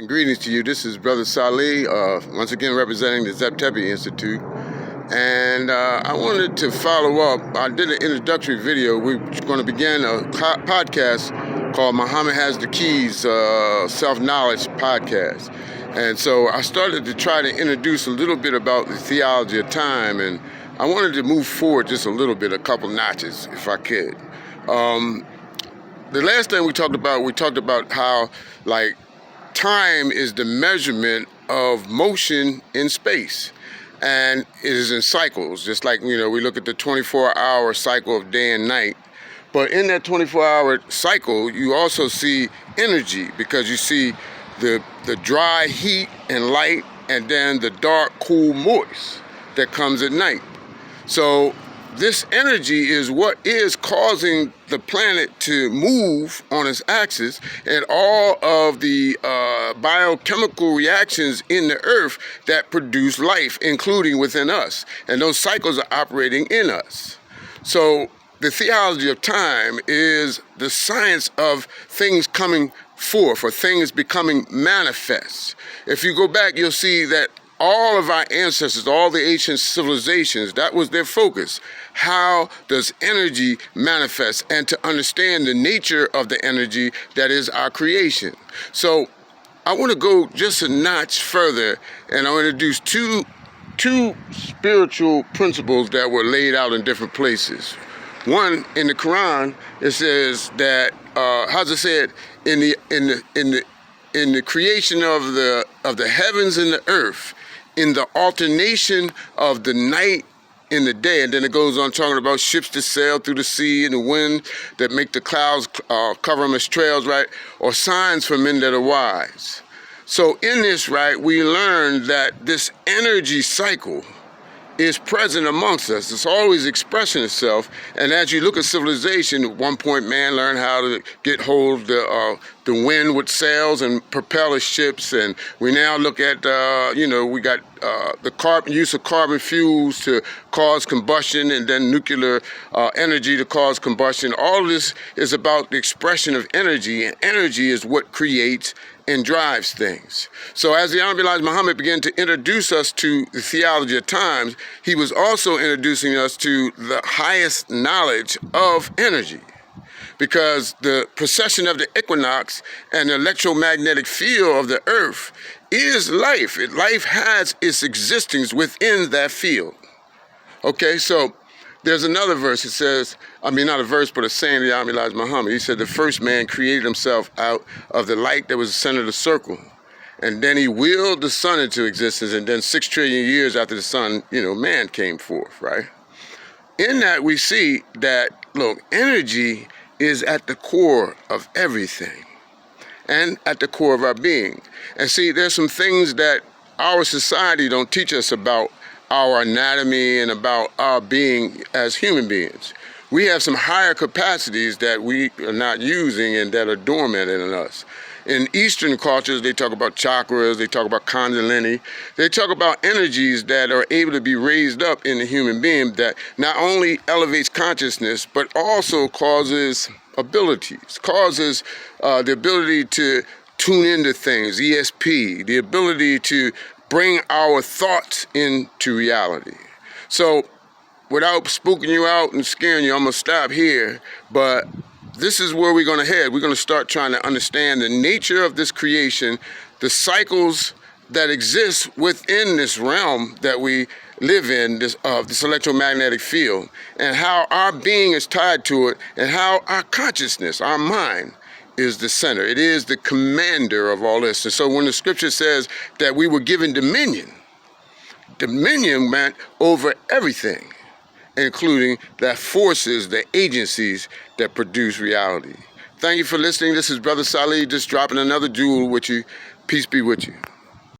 And greetings to you. This is Brother Salih, once again representing the Zeptepi Institute. And I wanted to follow up. I did an introductory video. We're going to begin a podcast called Muhammad Has the Keys, Self-Knowledge Podcast. And so I started to try to introduce a little bit about the theology of time, and I wanted to move forward just a little bit, a couple notches, if I could. The last thing we talked about how, like, time is the measurement of motion in space, and it is in cycles. Just like, we look at the 24-hour cycle of day and night, but in that 24-hour cycle, you also see energy, because you see the dry heat and light, and then the dark, cool, moist that comes at night. So this energy is what is causing the planet to move on its axis, and all of the biochemical reactions in the earth that produce life, including within us. And those cycles are operating in us. So the theology of time is the science of things coming forth, or things becoming manifest. If you go back, you'll see that all of our ancestors, all the ancient civilizations, that was their focus. How does energy manifest? And to understand the nature of the energy that is our creation. So I want to go just a notch further, and I want to introduce two spiritual principles that were laid out in different places. One, in the Quran, it says that, how's it said? In the creation of the heavens and the earth, in the alternation of the night and the day. And then it goes on talking about ships that sail through the sea and the wind that make the clouds cover them as trails, right? Or signs for men that are wise. So in this, right, we learn that this energy cycle is present amongst us. It's always expressing itself. And as you look at civilization, at one point man learned how to get hold of the wind with sails and propeller ships. And we now look at, we got the use of carbon fuels to cause combustion, and then nuclear energy to cause combustion. All of this is about the expression of energy, and energy is what creates and drives things. So as the Honorable Elijah Muhammad began to introduce us to the theology of times, he was also introducing us to the highest knowledge of energy. Because the precession of the equinox and the electromagnetic field of the earth is life. Life has its existence within that field. Okay, so there's another verse. It says, not a verse, but a saying of the Honorable Elijah Muhammad. He said the first man created himself out of the light that was the center of the circle. And then he willed the sun into existence, and then 6 trillion years after the sun, man came forth, right? In that we see that, look, energy is at the core of everything and at the core of our being. And see, there's some things that our society don't teach us about our anatomy and about our being as human beings. We have some higher capacities that we are not using and that are dormant in us. In Eastern cultures, they talk about chakras, they talk about kundalini, they talk about energies that are able to be raised up in the human being that not only elevates consciousness, but also causes abilities, causes the ability to tune into things, ESP, the ability to bring our thoughts into reality. So without spooking you out and scaring you, I'm going to stop here, but this is where we're going to head. We're going to start trying to understand the nature of this creation, the cycles that exist within this realm that we live in, this electromagnetic field, and how our being is tied to it, and how our consciousness, our mind, is the center. It is the commander of all this. And so when the scripture says that we were given dominion meant over everything, including the forces, the agencies that produce reality. Thank you for listening. This is Brother Salih, just dropping another jewel with you. Peace be with you.